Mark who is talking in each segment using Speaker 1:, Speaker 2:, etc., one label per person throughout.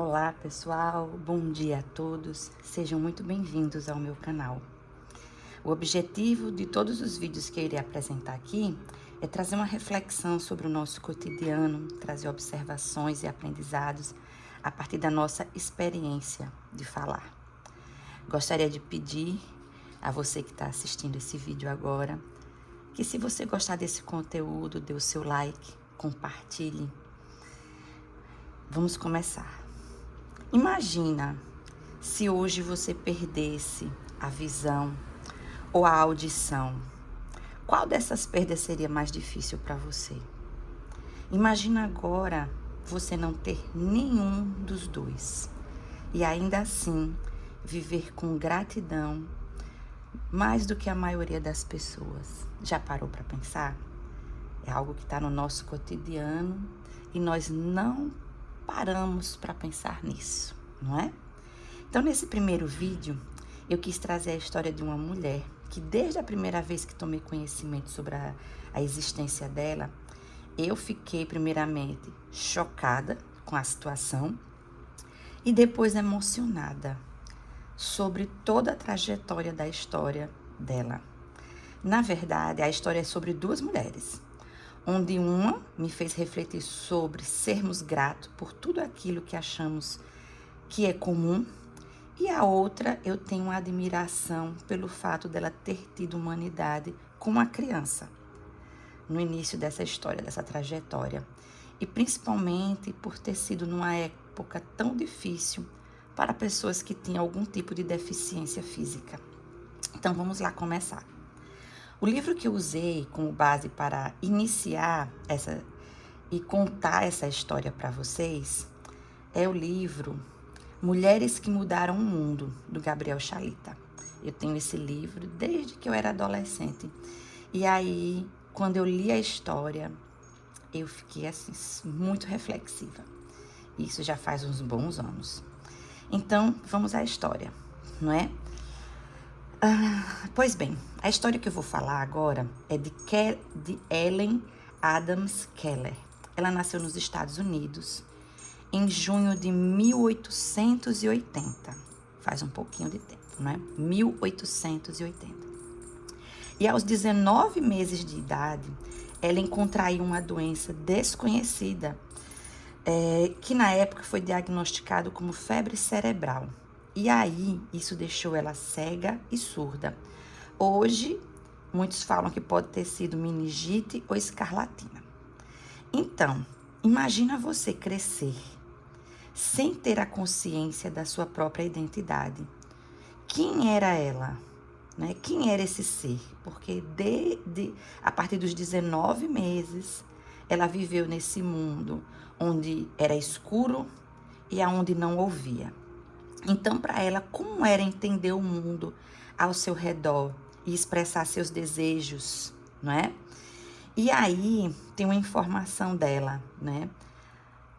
Speaker 1: Olá pessoal, bom dia a todos, sejam muito bem-vindos ao meu canal. O objetivo de todos os vídeos que eu irei apresentar aqui é trazer uma reflexão sobre o nosso cotidiano, trazer observações e aprendizados a partir da nossa experiência de falar. Gostaria de pedir a você que está assistindo esse vídeo agora, que se você gostar desse conteúdo, dê o seu like, compartilhe. Vamos começar. Imagina se hoje você perdesse a visão ou a audição. Qual dessas perdas seria mais difícil para você? Imagina agora você não ter nenhum dos dois e ainda assim viver com gratidão mais do que a maioria das pessoas. Já parou para pensar? É algo que está no nosso cotidiano e nós não paramos para pensar nisso, não é? Então, nesse primeiro vídeo, eu quis trazer a história de uma mulher que, desde a primeira vez que tomei conhecimento sobre a existência dela, eu fiquei, primeiramente, chocada com a situação e depois emocionada sobre toda a trajetória da história dela. Na verdade, a história é sobre duas mulheres, onde uma me fez refletir sobre sermos gratos por tudo aquilo que achamos que é comum, e a outra eu tenho uma admiração pelo fato dela ter tido humanidade com uma criança no início dessa história, dessa trajetória, e principalmente por ter sido numa época tão difícil para pessoas que tinham algum tipo de deficiência física. Então vamos lá começar. O livro que eu usei como base para iniciar e contar essa história para vocês é o livro Mulheres que Mudaram o Mundo, do Gabriel Chalita. Eu tenho esse livro desde que eu era adolescente. E aí, quando eu li a história, eu fiquei assim, muito reflexiva. Isso já faz uns bons anos. Então, vamos à história, não é? Pois bem, a história que eu vou falar agora é de Ellen Adams Keller. Ela nasceu nos Estados Unidos em junho de 1880. Faz um pouquinho de tempo, né? 1880. E aos 19 meses de idade, ela contraiu uma doença desconhecida, que na época foi diagnosticado como febre cerebral. E aí, isso deixou ela cega e surda. Hoje, muitos falam que pode ter sido meningite ou escarlatina. Então, imagina você crescer sem ter a consciência da sua própria identidade. Quem era ela? Né? Quem era esse ser? Porque a partir dos 19 meses, ela viveu nesse mundo onde era escuro e aonde não ouvia. Então, para ela, como era entender o mundo ao seu redor e expressar seus desejos, não é? E aí, tem uma informação dela, né?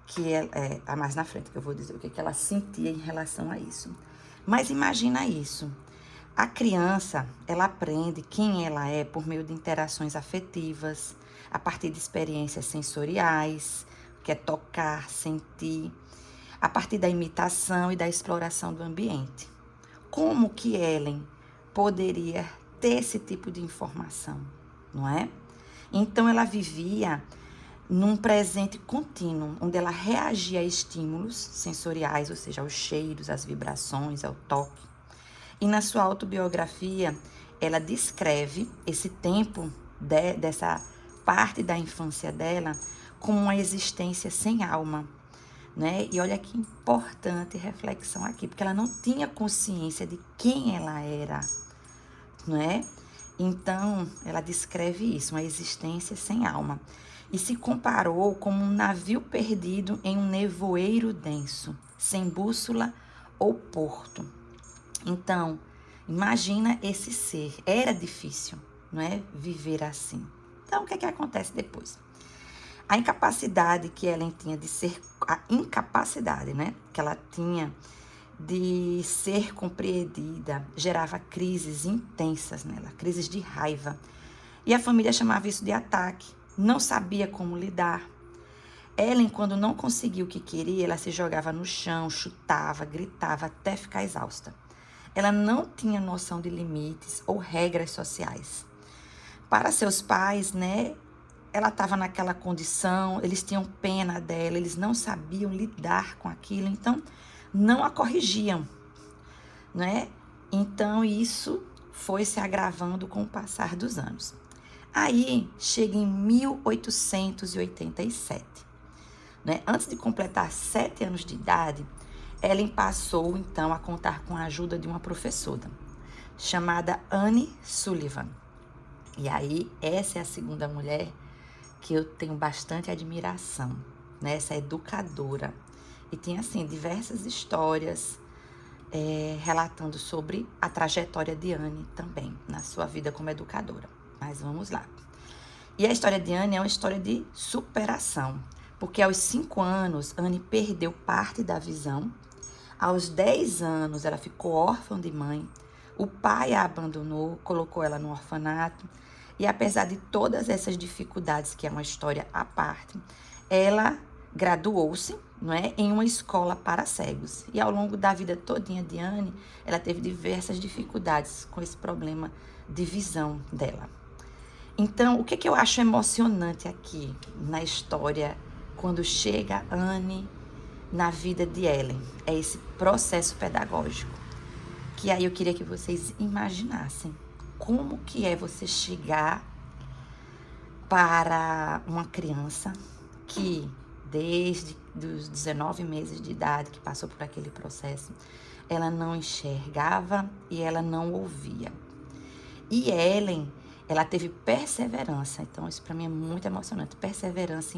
Speaker 1: Que é mais na frente que eu vou dizer o que ela sentia em relação a isso. Mas imagina isso. A criança, ela aprende quem ela é por meio de interações afetivas, a partir de experiências sensoriais, que é tocar, sentir, a partir da imitação e da exploração do ambiente. Como que Ellen poderia ter esse tipo de informação, não é? Então, ela vivia num presente contínuo, onde ela reagia a estímulos sensoriais, ou seja, aos cheiros, às vibrações, ao toque. E na sua autobiografia, ela descreve esse tempo dessa parte da infância dela como uma existência sem alma, né? E olha que importante reflexão aqui, porque ela não tinha consciência de quem ela era, não é? Então, ela descreve isso, uma existência sem alma. E se comparou como um navio perdido em um nevoeiro denso, sem bússola ou porto. Então, imagina esse ser. Era difícil, não é? Viver assim. Então, o que é que acontece depois? A incapacidade que Ellen tinha de ser... A incapacidade, né? Que ela tinha de ser compreendida gerava crises intensas nela, crises de raiva. E a família chamava isso de ataque. Não sabia como lidar. Ellen, quando não conseguiu o que queria, ela se jogava no chão, chutava, gritava até ficar exausta. Ela não tinha noção de limites ou regras sociais. Para seus pais, né, ela estava naquela condição, eles tinham pena dela, eles não sabiam lidar com aquilo, então não a corrigiam, né? Então isso foi se agravando com o passar dos anos. Aí chega em 1887, né? Antes de completar 7 anos de idade, Ellen passou então a contar com a ajuda de uma professora chamada Anne Sullivan. E aí essa é a segunda mulher que eu tenho bastante admiração, né? Essa educadora. E tem, assim, diversas histórias relatando sobre a trajetória de Anne também, na sua vida como educadora. Mas vamos lá. E a história de Anne é uma história de superação, porque aos 5 anos, Anne perdeu parte da visão. Aos 10 anos, ela ficou órfã de mãe. O pai a abandonou, colocou ela no orfanato. E apesar de todas essas dificuldades, que é uma história à parte, ela graduou-se, não é, em uma escola para cegos. E ao longo da vida todinha de Anne, ela teve diversas dificuldades com esse problema de visão dela. Então, o que eu acho emocionante aqui na história, quando chega Anne na vida de Ellen, é esse processo pedagógico. Que aí eu queria que vocês imaginassem como que é você chegar para uma criança que, desde os 19 meses de idade que passou por aquele processo, ela não enxergava e ela não ouvia. E Ellen, ela teve perseverança, então isso para mim é muito emocionante, perseverança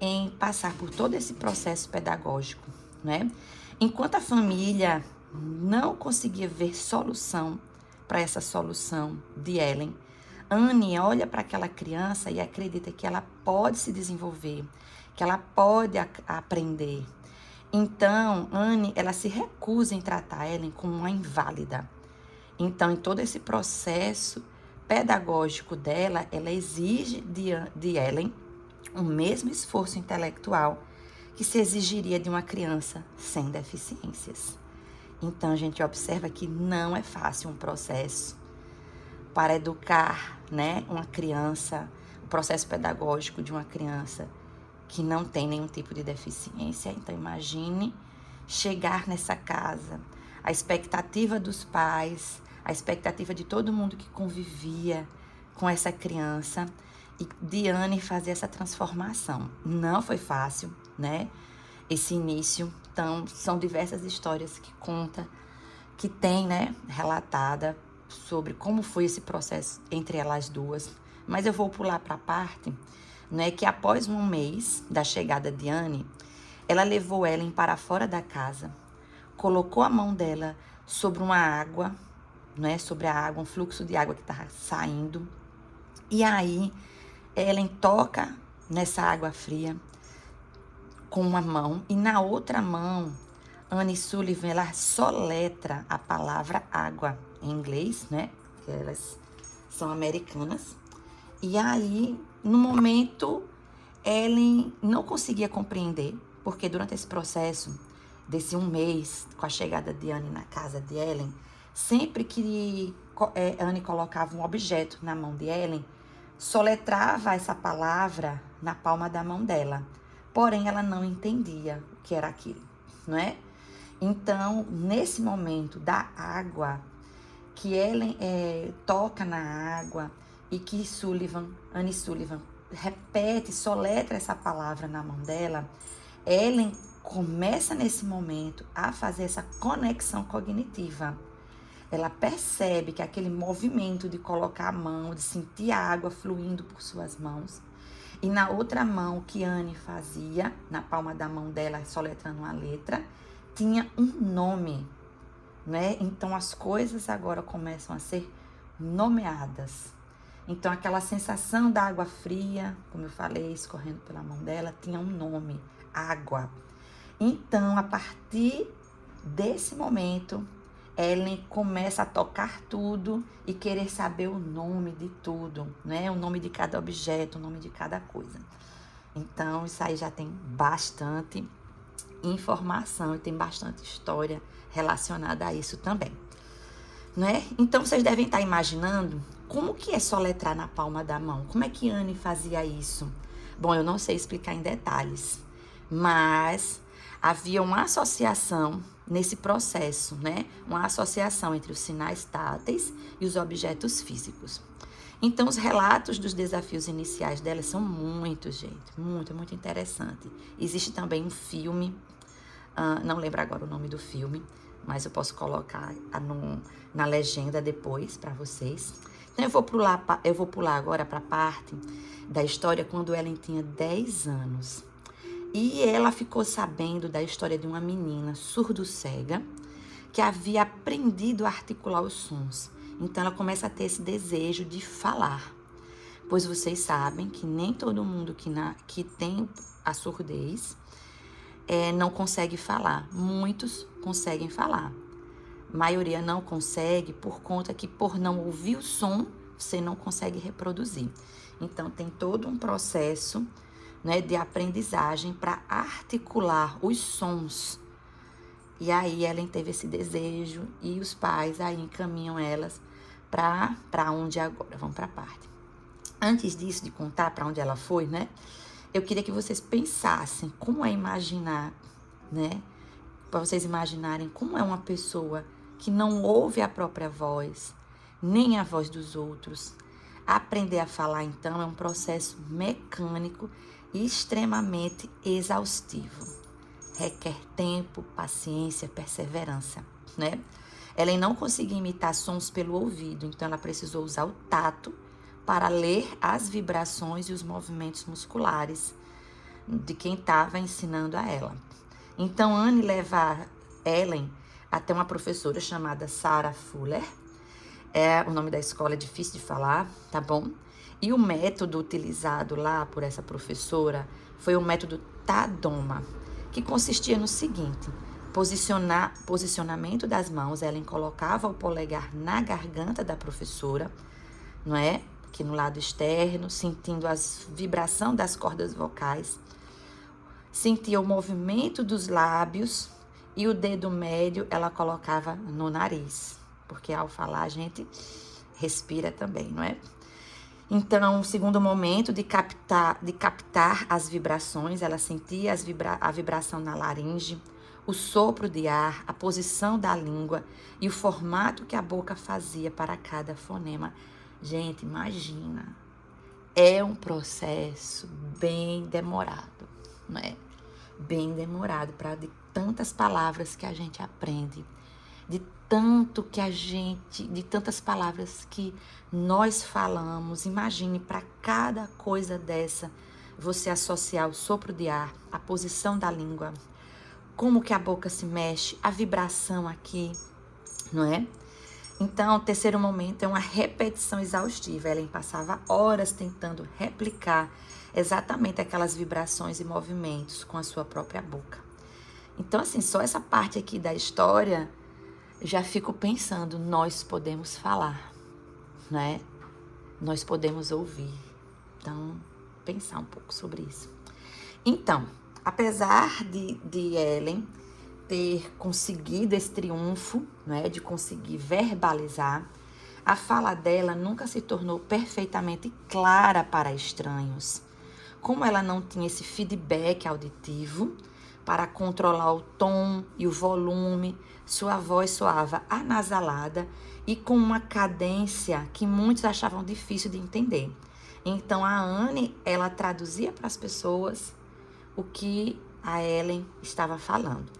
Speaker 1: em passar por todo esse processo pedagógico, né? Enquanto a família não conseguia ver solução para essa solução de Ellen, Anne olha para aquela criança e acredita que ela pode se desenvolver, que ela pode aprender. Então, Anne, ela se recusa em tratar Ellen como uma inválida. Então, em todo esse processo pedagógico dela, ela exige de Ellen o mesmo esforço intelectual que se exigiria de uma criança sem deficiências. Então, a gente observa que não é fácil um processo para educar, né, uma criança, o processo pedagógico de uma criança que não tem nenhum tipo de deficiência. Então, imagine chegar nessa casa, a expectativa dos pais, a expectativa de todo mundo que convivia com essa criança e de Anne fazer essa transformação. Não foi fácil, né? Esse início. Então, são diversas histórias que conta, que tem, né, relatada sobre como foi esse processo entre elas duas. Mas eu vou pular para a parte, né, que após 1 mês da chegada de Anne, ela levou Ellen para fora da casa, colocou a mão dela sobre uma água, né, sobre a água, um fluxo de água que estava saindo. E aí, Ellen toca nessa água fria com uma mão e na outra mão, Anne Sullivan, ela soletra a palavra água em inglês, né? Porque elas são americanas. E aí, no momento, Ellen não conseguia compreender, porque durante esse processo, desse 1 mês, com a chegada de Anne na casa de Ellen, sempre que Anne colocava um objeto na mão de Ellen, soletrava essa palavra na palma da mão dela. Porém, ela não entendia o que era aquilo, não é? Então, nesse momento da água, que Ellen toca na água e que Anne Sullivan repete, soletra essa palavra na mão dela, Ellen começa nesse momento a fazer essa conexão cognitiva. Ela percebe que aquele movimento de colocar a mão, de sentir a água fluindo por suas mãos, e na outra mão que Anne fazia, na palma da mão dela, soletrando uma letra, tinha um nome, né? Então as coisas agora começam a ser nomeadas. Então aquela sensação da água fria, como eu falei, escorrendo pela mão dela, tinha um nome, água. Então, a partir desse momento, Ellen começa a tocar tudo e querer saber o nome de tudo, né? O nome de cada objeto, o nome de cada coisa. Então, isso aí já tem bastante informação e tem bastante história relacionada a isso também, né? Então, vocês devem estar imaginando como que é soletrar na palma da mão. Como é que Anne fazia isso? Bom, eu não sei explicar em detalhes, mas havia uma associação nesse processo, né? Uma associação entre os sinais táteis e os objetos físicos. Então, os relatos dos desafios iniciais dela são muitos, gente. Muito interessante. Existe também um filme, não lembro agora o nome do filme, mas eu posso colocar na legenda depois para vocês. Então, eu vou pular agora para a parte da história quando Ellen tinha 10 anos. E ela ficou sabendo da história de uma menina surdo-cega que havia aprendido a articular os sons. Então, ela começa a ter esse desejo de falar. Pois vocês sabem que nem todo mundo que tem a surdez não consegue falar. Muitos conseguem falar. A maioria não consegue por conta que, por não ouvir o som, você não consegue reproduzir. Então, tem todo um processo, né, de aprendizagem para articular os sons. E aí, Ellen teve esse desejo e os pais aí encaminham elas para onde agora? Vamos para a parte. Antes disso, de contar para onde ela foi, né? Eu queria que vocês pensassem como é imaginar, né? Para vocês imaginarem como é uma pessoa que não ouve a própria voz, nem a voz dos outros. Aprender a falar, então, é um processo mecânico e extremamente exaustivo. Requer tempo, paciência, perseverança, né? Ela não conseguia imitar sons pelo ouvido, então ela precisou usar o tato para ler as vibrações e os movimentos musculares de quem estava ensinando a ela. Então, Anne leva Ellen até uma professora chamada Sarah Fuller. O nome da escola é difícil de falar, tá bom? E o método utilizado lá por essa professora foi o método Tadoma, que consistia no seguinte: posicionamento das mãos. Ellen colocava o polegar na garganta da professora, não é? Aqui no lado externo, sentindo a vibração das cordas vocais. Sentia o movimento dos lábios e o dedo médio ela colocava no nariz, porque ao falar a gente respira também, não é? Então, o segundo momento de captar as vibrações, ela sentia a vibração na laringe, o sopro de ar, a posição da língua e o formato que a boca fazia para cada fonema. Gente, imagina, é um processo bem demorado, não é? Bem demorado, de tantas palavras que a gente aprende, de tantas palavras que nós falamos. Imagine, para cada coisa dessa, você associar o sopro de ar, a posição da língua, como que a boca se mexe, a vibração aqui, não é? Então, o terceiro momento é uma repetição exaustiva. Ellen passava horas tentando replicar exatamente aquelas vibrações e movimentos com a sua própria boca. Então, assim, só essa parte aqui da história, já fico pensando, nós podemos falar, né? Nós podemos ouvir. Então, pensar um pouco sobre isso. Então, apesar de Ellen ter conseguido esse triunfo, né, de conseguir verbalizar, a fala dela nunca se tornou perfeitamente clara para estranhos. Como ela não tinha esse feedback auditivo para controlar o tom e o volume, sua voz soava anasalada e com uma cadência que muitos achavam difícil de entender. Então, a Anne, ela traduzia para as pessoas o que a Ellen estava falando.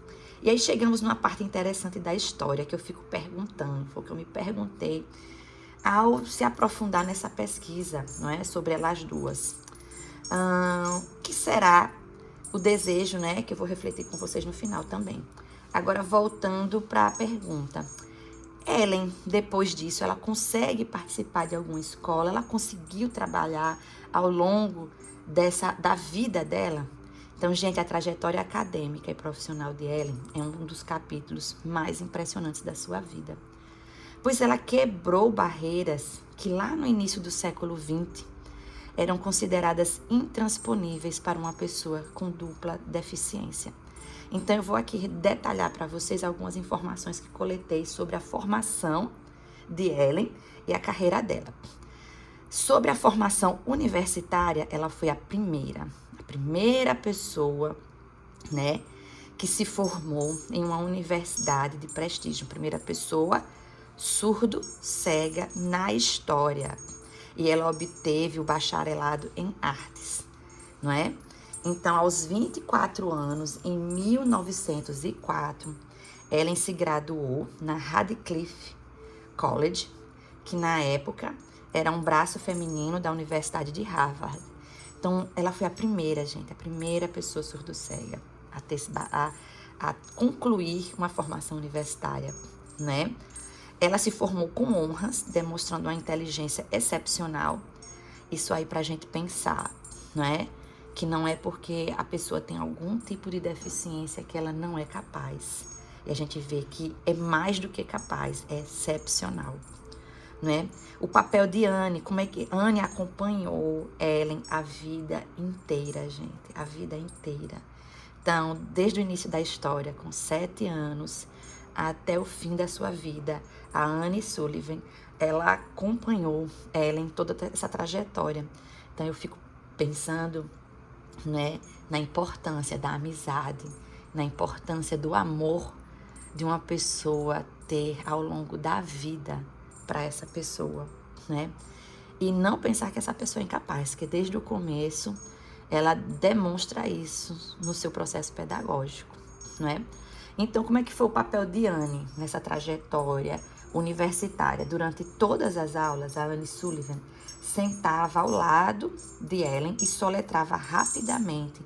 Speaker 1: E aí chegamos numa parte interessante da história que eu fico perguntando, foi o que eu me perguntei ao se aprofundar nessa pesquisa, não é, sobre elas duas. O que será o desejo, né, que eu vou refletir com vocês no final também. Agora, voltando para a pergunta. Ellen, depois disso, ela consegue participar de alguma escola? Ela conseguiu trabalhar ao longo da vida dela? Então, gente, a trajetória acadêmica e profissional de Ellen é um dos capítulos mais impressionantes da sua vida. Pois ela quebrou barreiras que lá no início do século XX eram consideradas intransponíveis para uma pessoa com dupla deficiência. Então, eu vou aqui detalhar para vocês algumas informações que coletei sobre a formação de Ellen e a carreira dela. Sobre a formação universitária, ela foi a primeira pessoa, né, que se formou em uma universidade de prestígio. Primeira pessoa surdo-cega na história. E ela obteve o bacharelado em artes, não é? Então, aos 24 anos, em 1904, Ellen se graduou na Radcliffe College, que na época era um braço feminino da Universidade de Harvard. Então, ela foi a primeira, gente, a primeira pessoa surdo-cega a concluir uma formação universitária, né? Ela se formou com honras, demonstrando uma inteligência excepcional. Isso aí pra gente pensar, não é? Que não é porque a pessoa tem algum tipo de deficiência que ela não é capaz. E a gente vê que é mais do que capaz, é excepcional, né? O papel de Anne, como é que Anne acompanhou Ellen a vida inteira, gente, a vida inteira. Então, desde o início da história, com 7 anos, até o fim da sua vida, a Anne Sullivan, ela acompanhou Ellen toda essa trajetória. Então, eu fico pensando, né, na importância da amizade, na importância do amor de uma pessoa ter ao longo da vida para essa pessoa, né? E não pensar que essa pessoa é incapaz, que desde o começo ela demonstra isso no seu processo pedagógico, não é? Então, como é que foi o papel de Anne nessa trajetória universitária? Durante todas as aulas, a Anne Sullivan sentava ao lado de Ellen e soletrava rapidamente,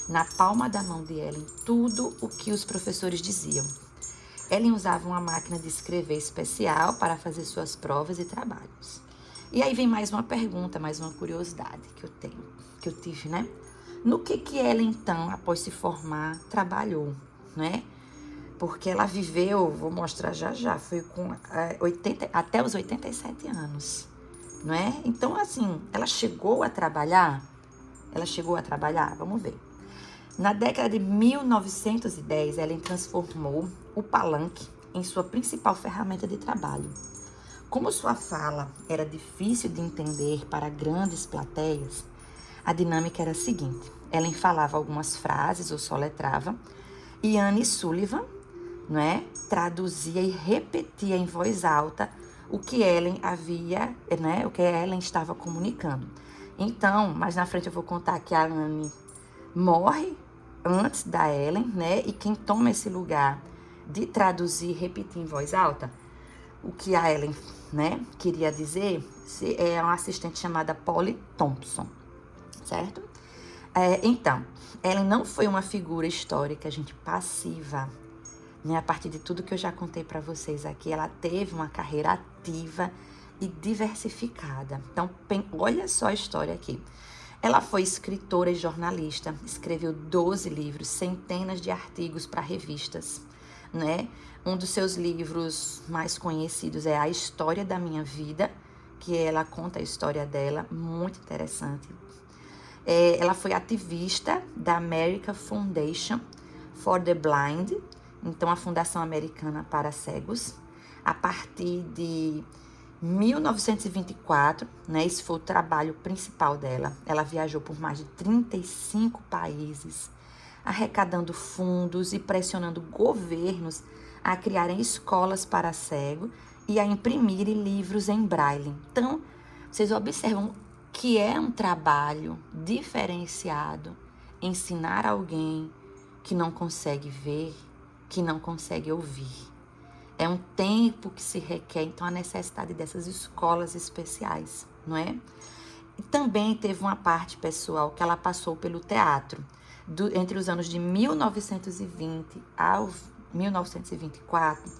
Speaker 1: na palma da mão de Ellen, tudo o que os professores diziam. Ellen usava uma máquina de escrever especial para fazer suas provas e trabalhos. E aí vem mais uma pergunta, mais uma curiosidade que eu tive, né? No que Ellen, então, após se formar, trabalhou, né? Porque ela viveu, vou mostrar já, foi com até os 87 anos, não é? Então, assim, ela chegou a trabalhar, vamos ver. Na década de 1910, Ellen transformou o palanque em sua principal ferramenta de trabalho. Como sua fala era difícil de entender para grandes plateias, a dinâmica era a seguinte: Ellen falava algumas frases ou soletrava, e Anne Sullivan, não é, traduzia e repetia em voz alta o que Ellen o que Ellen estava comunicando. Então, mais na frente eu vou contar que a Anne morre antes da Ellen, né? E quem toma esse lugar de traduzir e repetir em voz alta o que a Ellen, né, queria dizer, é uma assistente chamada Polly Thompson, certo? Então, Ellen não foi uma figura histórica, gente, passiva, né? A partir de tudo que eu já contei para vocês aqui, ela teve uma carreira ativa e diversificada. Então, olha só a história aqui. Ela foi escritora e jornalista, escreveu 12 livros, centenas de artigos para revistas, né? Um dos seus livros mais conhecidos é A História da Minha Vida, que ela conta a história dela, muito interessante. Ela foi ativista da American Foundation for the Blind, então a Fundação Americana para Cegos, a partir de 1924, né, esse foi o trabalho principal dela. Ela viajou por mais de 35 países, arrecadando fundos e pressionando governos a criarem escolas para cego e a imprimirem livros em braille. Então, vocês observam que é um trabalho diferenciado ensinar alguém que não consegue ver, que não consegue ouvir. É um tempo que se requer, então, a necessidade dessas escolas especiais, não é? E também teve uma parte pessoal que ela passou pelo teatro. Entre os anos de 1920 ao 1924,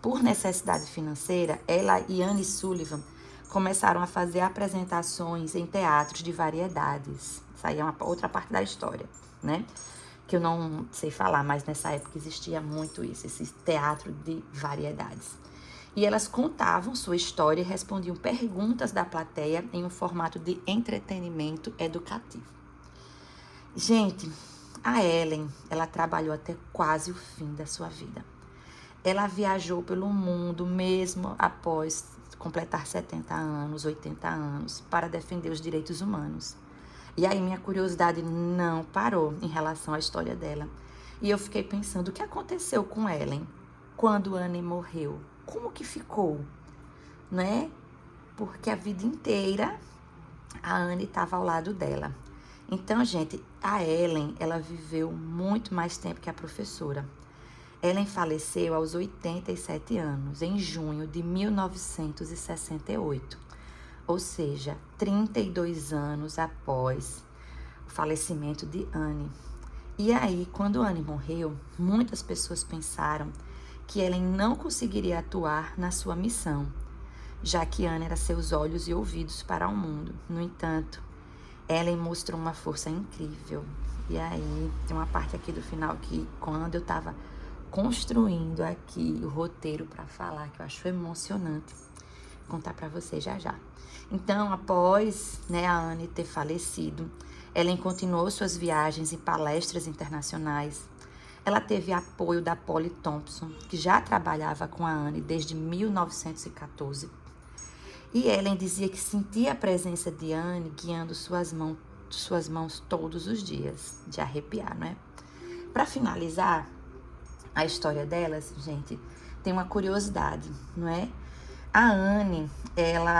Speaker 1: por necessidade financeira, ela e Anne Sullivan começaram a fazer apresentações em teatros de variedades. Isso aí é uma outra parte da história, né? Que eu não sei falar, mas nessa época existia muito isso, esse teatro de variedades. E elas contavam sua história e respondiam perguntas da plateia em um formato de entretenimento educativo. Gente, a Ellen, ela trabalhou até quase o fim da sua vida. Ela viajou pelo mundo mesmo após completar 70 anos, 80 anos, para defender os direitos humanos. E aí minha curiosidade não parou em relação à história dela. E eu fiquei pensando, o que aconteceu com Ellen quando Anne morreu? Como que ficou? Né? Porque a vida inteira a Anne estava ao lado dela. Então, gente, a Ellen, ela viveu muito mais tempo que a professora. Ellen faleceu aos 87 anos, em junho de 1968. Ou seja, 32 anos após o falecimento de Anne. E aí, quando Anne morreu, muitas pessoas pensaram que Ellen não conseguiria atuar na sua missão, já que Anne era seus olhos e ouvidos para o mundo. No entanto, Ellen mostrou uma força incrível. E aí, tem uma parte aqui do final que, quando eu estava construindo aqui o roteiro para falar, que eu acho emocionante, vou contar para vocês já já. Então, após a Anne ter falecido, Ellen continuou suas viagens e palestras internacionais. Ela teve apoio da Polly Thompson, que já trabalhava com a Anne desde 1914. E Ellen dizia que sentia a presença de Anne guiando suas mãos todos os dias, de arrepiar, não é? Para finalizar a história delas, gente, tem uma curiosidade, não é? A Anne,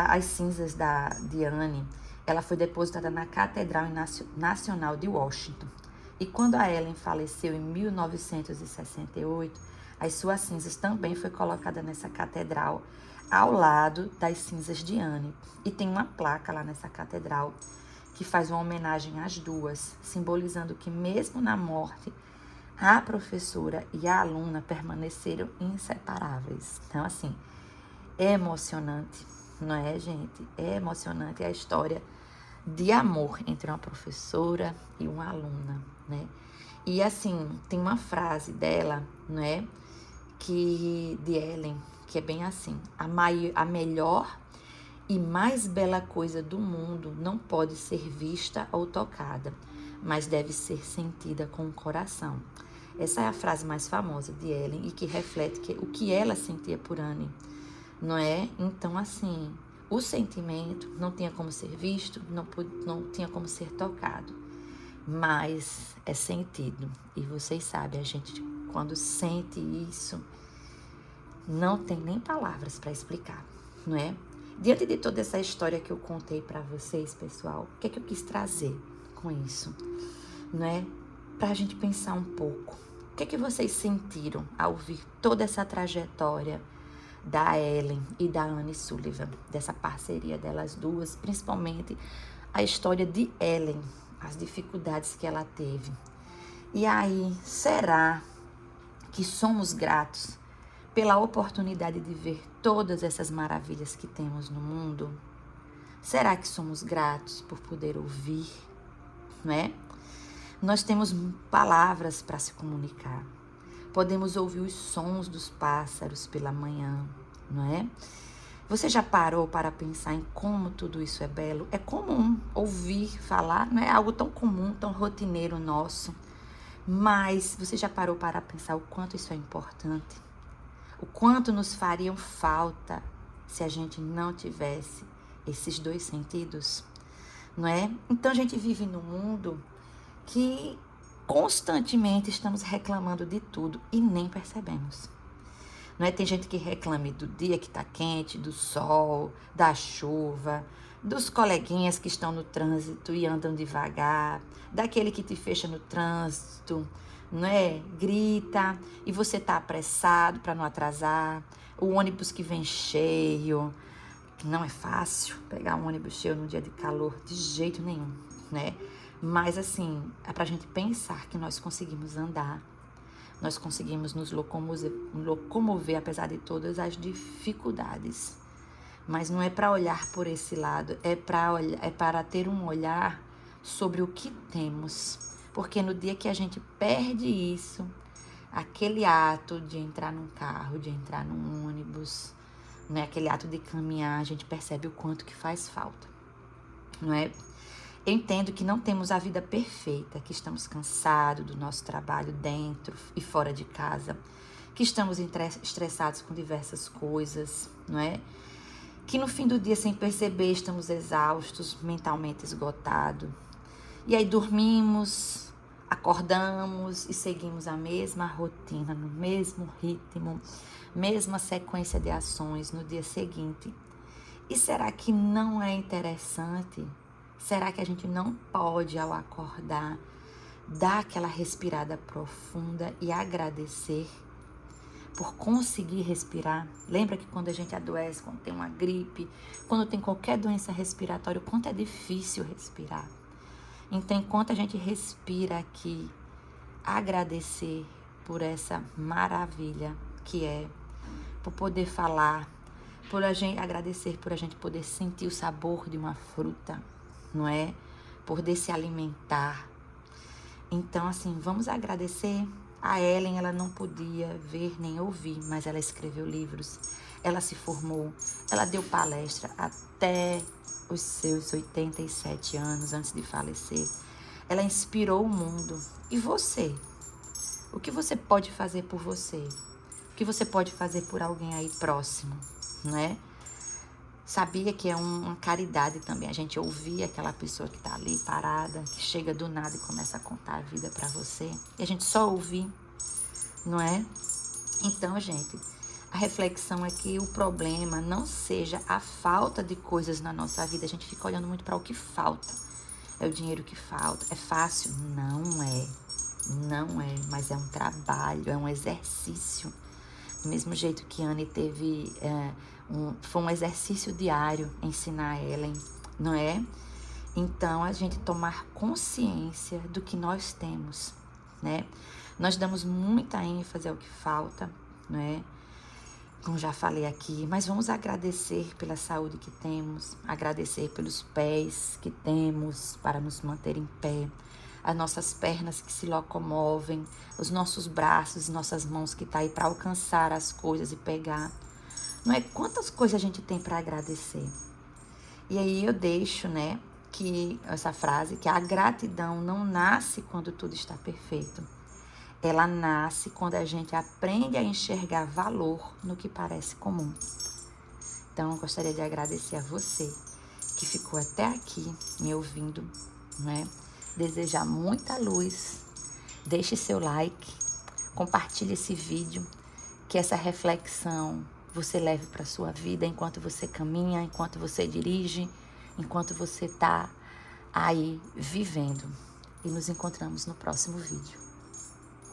Speaker 1: as cinzas de Anne, ela foi depositada na Catedral Nacional de Washington. E quando a Ellen faleceu em 1968, as suas cinzas também foi colocada nessa catedral, ao lado das cinzas de Anne. E tem uma placa lá nessa catedral que faz uma homenagem às duas, simbolizando que mesmo na morte, a professora e a aluna permaneceram inseparáveis. Então, assim, é emocionante, não é, gente? É emocionante a história de amor entre uma professora e uma aluna, né? E assim, tem uma frase dela, né, de Ellen, que é bem assim: a melhor e mais bela coisa do mundo não pode ser vista ou tocada, mas deve ser sentida com o coração. Essa é a frase mais famosa de Ellen e que reflete o que ela sentia por Anne, não é? Então, assim, o sentimento não tinha como ser visto, não tinha como ser tocado, mas é sentido. E vocês sabem, a gente, quando sente isso, não tem nem palavras para explicar, não é? Diante de toda essa história que eu contei para vocês, pessoal, o que é que eu quis trazer com isso, não é? Para a gente pensar um pouco. O que é que vocês sentiram ao ouvir toda essa trajetória da Ellen e da Anne Sullivan, dessa parceria delas duas, principalmente a história de Ellen, as dificuldades que ela teve. E aí, será que somos gratos pela oportunidade de ver todas essas maravilhas que temos no mundo? Será que somos gratos por poder ouvir, não é? Nós temos palavras para se comunicar. Podemos ouvir os sons dos pássaros pela manhã, não é? Você já parou para pensar em como tudo isso é belo? É comum ouvir falar, não é algo tão comum, tão rotineiro nosso. Mas você já parou para pensar o quanto isso é importante? O quanto nos fariam falta se a gente não tivesse esses dois sentidos, não é? Então a gente vive num mundo que constantemente estamos reclamando de tudo e nem percebemos. Não é? Tem gente que reclama do dia que está quente, do sol, da chuva, dos coleguinhas que estão no trânsito e andam devagar, daquele que te fecha no trânsito, não é? Grita e você está apressado para não atrasar, o ônibus que vem cheio, que não é fácil pegar um ônibus cheio num dia de calor, de jeito nenhum, né? Mas assim, é pra gente pensar que nós conseguimos andar, nós conseguimos nos locomover apesar de todas as dificuldades. Mas não é para olhar por esse lado, é para ter um olhar sobre o que temos. Porque no dia que a gente perde isso, aquele ato de entrar num carro, de entrar num ônibus, não é? Aquele ato de caminhar, a gente percebe o quanto que faz falta, não é? Eu entendo que não temos a vida perfeita, que estamos cansados do nosso trabalho dentro e fora de casa, que estamos estressados com diversas coisas, não é? Que no fim do dia, sem perceber, estamos exaustos, mentalmente esgotados. E aí dormimos, acordamos e seguimos a mesma rotina, no mesmo ritmo, mesma sequência de ações no dia seguinte. E será que não é interessante? Será que a gente não pode, ao acordar, dar aquela respirada profunda e agradecer por conseguir respirar? Lembra que quando a gente adoece, quando tem uma gripe, quando tem qualquer doença respiratória, o quanto é difícil respirar. Então, enquanto a gente respira aqui, agradecer por essa maravilha que é, por poder falar, por a gente agradecer por a gente poder sentir o sabor de uma fruta, não é? Por poder se alimentar. Então, assim, vamos agradecer. A Ellen, ela não podia ver nem ouvir, mas ela escreveu livros, ela se formou, ela deu palestra até os seus 87 anos antes de falecer. Ela inspirou o mundo. E você? O que você pode fazer por você? O que você pode fazer por alguém aí próximo, né? Sabia que é uma caridade também a gente ouvir aquela pessoa que tá ali parada, que chega do nada e começa a contar a vida pra você. E a gente só ouvir, não é? Então, gente, a reflexão é que o problema não seja a falta de coisas na nossa vida. A gente fica olhando muito para o que falta. É o dinheiro que falta. É fácil? Não é. Não é, mas é um trabalho, é um exercício. Do mesmo jeito que Anne teve, foi um exercício diário ensinar a Ellen, não é? Então, a gente tomar consciência do que nós temos, né? Nós damos muita ênfase ao que falta, não é? Como já falei aqui, mas vamos agradecer pela saúde que temos, agradecer pelos pés que temos para nos manter em pé, as nossas pernas que se locomovem, os nossos braços, nossas mãos que estão aí para alcançar as coisas e pegar. Não é? Quantas coisas a gente tem para agradecer? E aí eu deixo, né, que essa frase, que a gratidão não nasce quando tudo está perfeito. Ela nasce quando a gente aprende a enxergar valor no que parece comum. Então, eu gostaria de agradecer a você que ficou até aqui me ouvindo, né? Desejar muita luz. Deixe seu like, compartilhe esse vídeo, que essa reflexão você leve para a sua vida enquanto você caminha, enquanto você dirige, enquanto você está aí vivendo. E nos encontramos no próximo vídeo.